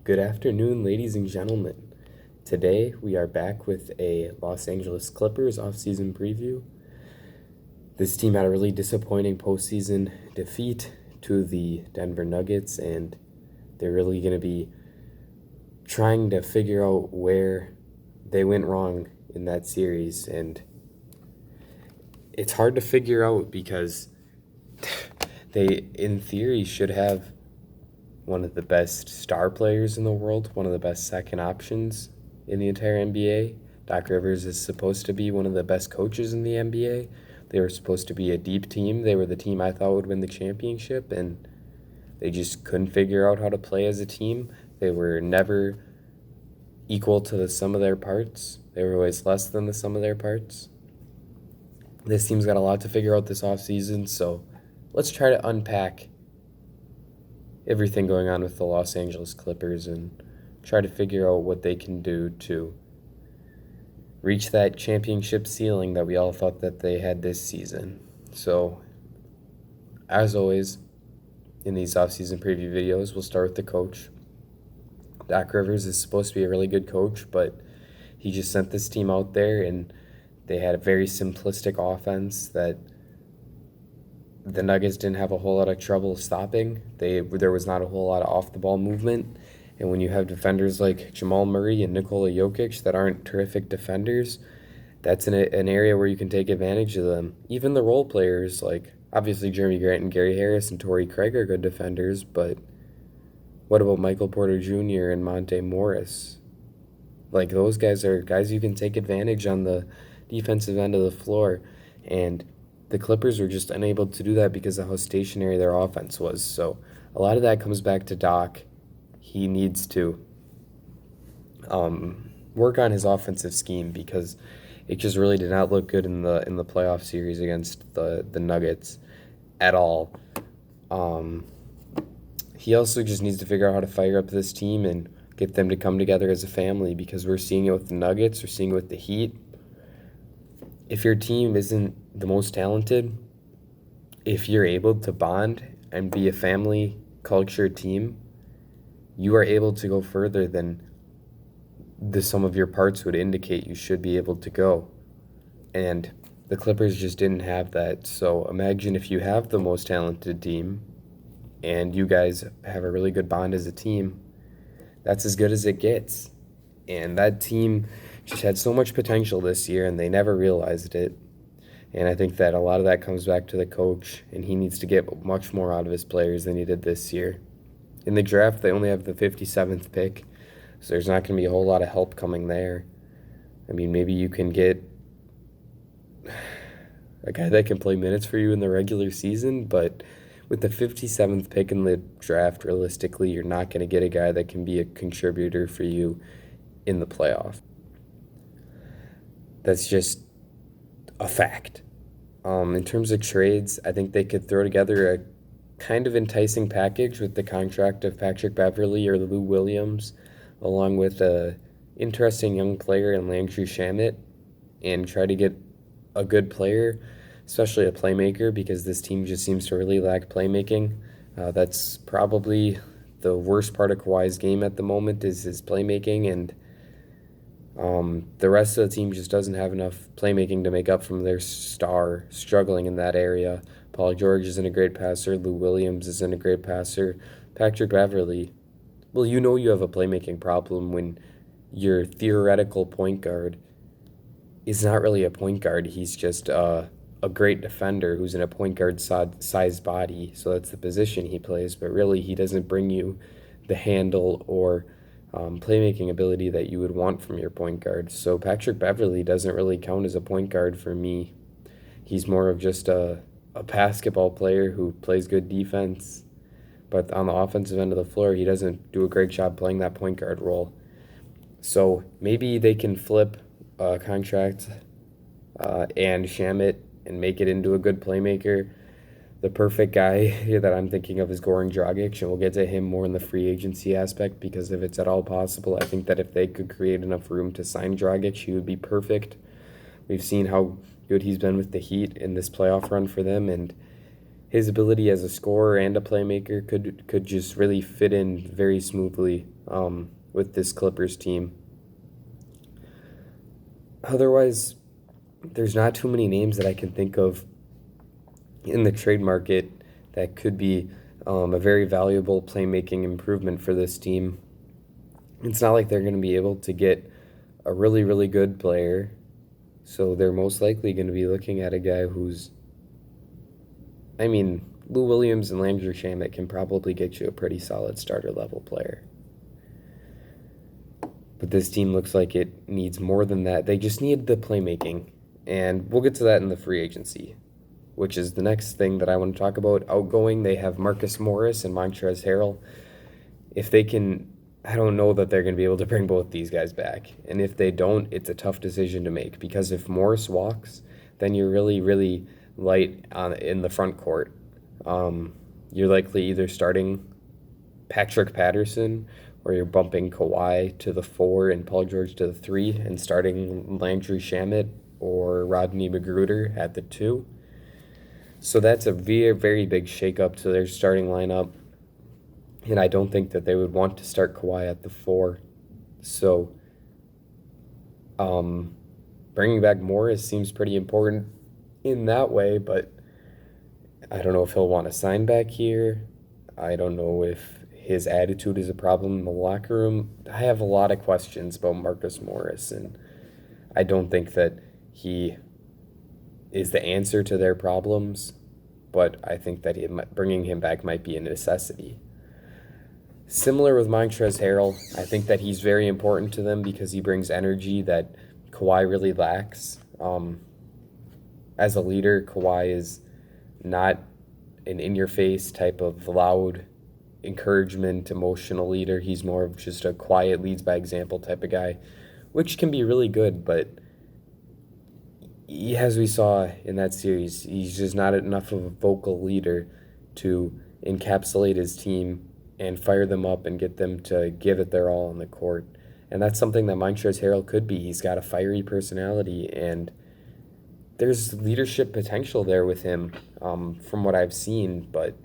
Good afternoon, ladies and gentlemen. Today we are back with a Los Angeles Clippers offseason preview. This team had a really disappointing postseason defeat to the Denver Nuggets, and they're really going to be trying to figure out where they went wrong in that series. And it's hard to figure out because they, in theory, should have one of the best star players in the world, one of the best second options in the entire NBA. Doc Rivers is supposed to be one of the best coaches in the NBA. They were supposed to be a deep team. They were the team I thought would win the championship, and they just couldn't figure out how to play as a team. They were never equal to the sum of their parts. They were always less than the sum of their parts. This team's got a lot to figure out this offseason, so let's try to unpack everything going on with the Los Angeles Clippers and try to figure out what they can do to reach that championship ceiling that we all thought that they had this season. So, as always, in these offseason preview videos, we'll start with the coach. Doc Rivers is supposed to be a really good coach, but he just sent this team out there and they had a very simplistic offense that the Nuggets didn't have a whole lot of trouble stopping. There was not a whole lot of off-the-ball movement. And when you have defenders like Jamal Murray and Nikola Jokic that aren't terrific defenders, that's an area where you can take advantage of them. Even the role players, like obviously Jeremy Grant and Gary Harris and Torrey Craig are good defenders, but what about Michael Porter Jr. and Monte Morris? Like, those guys are guys you can take advantage on the defensive end of the floor. And the Clippers were just unable to do that because of how stationary their offense was. So a lot of that comes back to Doc. He needs to work on his offensive scheme because it just really did not look good in the playoff series against the Nuggets at all. He also just needs to figure out how to fire up this team and get them to come together as a family, because we're seeing it with the Nuggets, we're seeing it with the Heat. If your team isn't the most talented, if you're able to bond and be a family culture team, you are able to go further than the sum of your parts would indicate you should be able to go. And the Clippers just didn't have that. So imagine if you have the most talented team and you guys have a really good bond as a team, that's as good as it gets. And that team just had so much potential this year, and they never realized it. And I think that a lot of that comes back to the coach, and he needs to get much more out of his players than he did this year. In the draft, they only have the 57th pick, so there's not going to be a whole lot of help coming there. I mean, maybe you can get a guy that can play minutes for you in the regular season, but with the 57th pick in the draft, realistically, you're not going to get a guy that can be a contributor for you in the playoff. That's just a fact. In terms of trades, I think they could throw together a kind of enticing package with the contract of Patrick Beverley or Lou Williams, along with a interesting young player in Landry Shamet, and try to get a good player, especially a playmaker, because this team just seems to really lack playmaking. That's probably the worst part of Kawhi's game at the moment, is his playmaking, and the rest of the team just doesn't have enough playmaking to make up from their star struggling in that area. Paul George isn't a great passer. Lou Williams isn't a great passer. Patrick Beverley, well, you know you have a playmaking problem when your theoretical point guard is not really a point guard. He's just a great defender who's in a point guard sized body. So that's the position he plays, but really he doesn't bring you the handle or playmaking ability that you would want from your point guard. So Patrick Beverley doesn't really count as a point guard for me. He's more of just a basketball player who plays good defense, but on the offensive end of the floor, he doesn't do a great job playing that point guard role. So maybe they can flip a contract and Shamet and make it into a good playmaker. The perfect guy that I'm thinking of is Goran Dragic, and we'll get to him more in the free agency aspect, because if it's at all possible, I think that if they could create enough room to sign Dragic, he would be perfect. We've seen how good he's been with the Heat in this playoff run for them, and his ability as a scorer and a playmaker could just really fit in very smoothly with this Clippers team. Otherwise, there's not too many names that I can think of in the trade market that could be a very valuable playmaking improvement for this team. It's not like they're going to be able to get a really, really good player, so they're most likely going to be looking at a guy who's, I mean, Lou Williams and Landry Shamet can probably get you a pretty solid starter level player. But this team looks like it needs more than that. They just need the playmaking, and we'll get to that in the free agency, which is the next thing that I want to talk about. Outgoing, they have Marcus Morris and Montrezl Harrell. If they can, I don't know that they're going to be able to bring both these guys back. And if they don't, it's a tough decision to make, because if Morris walks, then you're really, really light in the front court. You're likely either starting Patrick Patterson, or you're bumping Kawhi to the 4 and Paul George to the 3 and starting Landry Shamet or Rodney Magruder at the 2. So that's a very, very big shakeup to their starting lineup. And I don't think that they would want to start Kawhi at the 4. So bringing back Morris seems pretty important in that way, but I don't know if he'll want to sign back here. I don't know if his attitude is a problem in the locker room. I have a lot of questions about Marcus Morris, and I don't think that he is the answer to their problems, but I think that bringing him back might be a necessity. Similar with Montrezl Harrell, I think that he's very important to them because he brings energy that Kawhi really lacks. As a leader, Kawhi is not an in-your-face type of loud encouragement, emotional leader. He's more of just a quiet, leads by example type of guy, which can be really good, but as we saw in that series, he's just not enough of a vocal leader to encapsulate his team and fire them up and get them to give it their all on the court. And that's something that Montrezl Harrell could be. He's got a fiery personality, and there's leadership potential there with him from what I've seen, but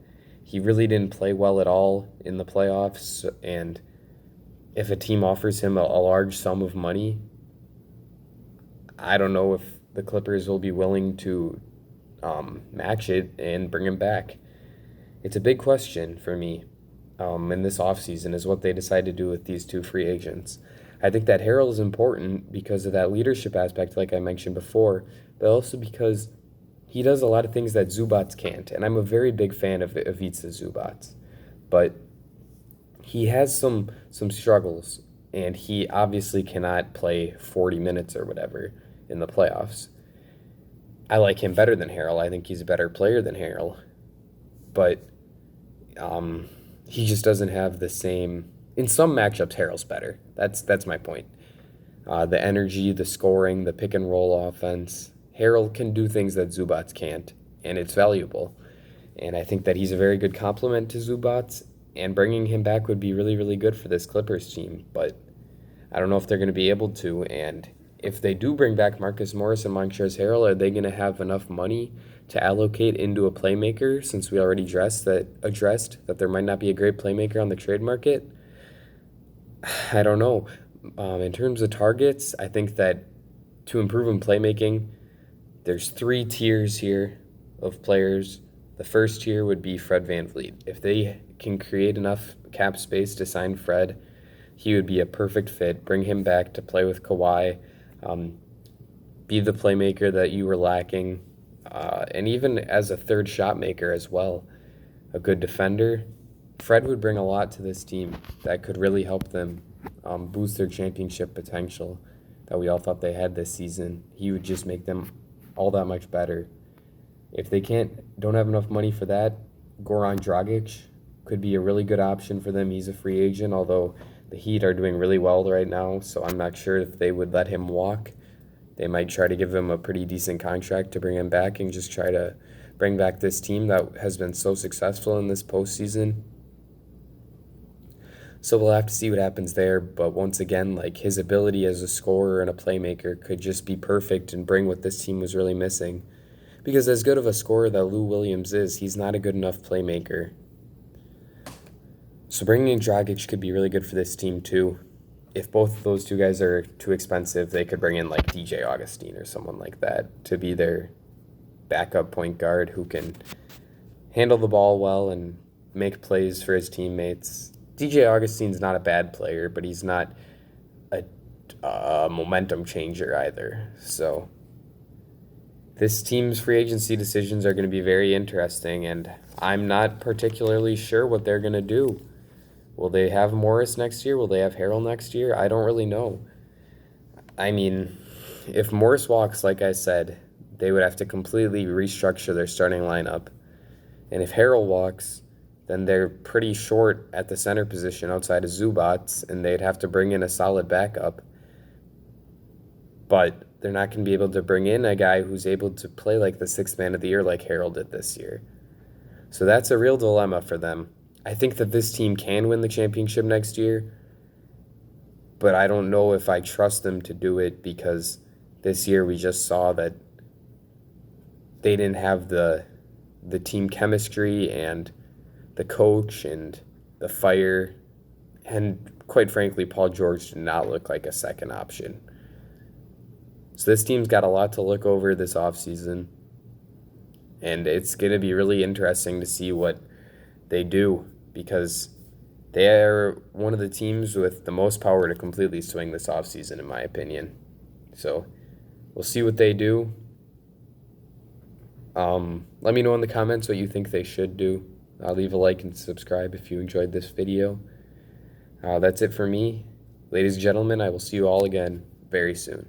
he really didn't play well at all in the playoffs, and if a team offers him a large sum of money, I don't know if the Clippers will be willing to match it and bring him back. It's a big question for me in this offseason is what they decide to do with these two free agents. I think that Harrell is important because of that leadership aspect, like I mentioned before, but also because he does a lot of things that Zubac can't, and I'm a very big fan of Ivica Zubac, but he has some struggles, and he obviously cannot play 40 minutes or whatever in the playoffs. I like him better than Harrell. I think he's a better player than Harrell, but he just doesn't have the same. In some matchups, Harrell's better. That's my point. The energy, the scoring, the pick and roll offense. Harrell can do things that Zubac can't, and it's valuable. And I think that he's a very good complement to Zubac, and bringing him back would be really, really good for this Clippers team. But I don't know if they're going to be able to. And if they do bring back Marcus Morris and Montrezl Harrell, are they going to have enough money to allocate into a playmaker, since we already addressed that there might not be a great playmaker on the trade market? I don't know. In terms of targets, I think that to improve in playmaking, there's 3 tiers here of players. The first tier would be Fred VanVleet. If they can create enough cap space to sign Fred, he would be a perfect fit. Bring him back to play with Kawhi, be the playmaker that you were lacking, and even as a third shot maker as well, a good defender. Fred would bring a lot to this team that could really help them boost their championship potential that we all thought they had this season. He would just make them all that much better. If they don't have enough money for that, Goran Dragic could be a really good option for them. He's a free agent, although the Heat are doing really well right now, so I'm not sure if they would let him walk. They might try to give him a pretty decent contract to bring him back and just try to bring back this team that has been so successful in this postseason. So we'll have to see what happens there, but once again, like, his ability as a scorer and a playmaker could just be perfect and bring what this team was really missing. Because as good of a scorer that Lou Williams is, he's not a good enough playmaker. So bringing in Dragic could be really good for this team too. If both of those two guys are too expensive, they could bring in like DJ Augustine or someone like that to be their backup point guard who can handle the ball well and make plays for his teammates. DJ Augustine's not a bad player, but he's not a momentum changer either. So this team's free agency decisions are going to be very interesting, and I'm not particularly sure what they're going to do. Will they have Morris next year? Will they have Harrell next year? I don't really know. I mean, if Morris walks, like I said, they would have to completely restructure their starting lineup. And if Harrell walks, then they're pretty short at the center position outside of Zubats, and they'd have to bring in a solid backup. But they're not going to be able to bring in a guy who's able to play like the sixth man of the year like Harrell did this year. So that's a real dilemma for them. I think that this team can win the championship next year, but I don't know if I trust them to do it because this year we just saw that they didn't have the team chemistry and the coach and the fire, and quite frankly, Paul George did not look like a second option. So this team's got a lot to look over this offseason, and it's going to be really interesting to see what they do because they are one of the teams with the most power to completely swing this offseason, in my opinion. So we'll see what they do. Let me know in the comments what you think they should do. Leave a like and subscribe if you enjoyed this video. That's it for me. Ladies and gentlemen, I will see you all again very soon.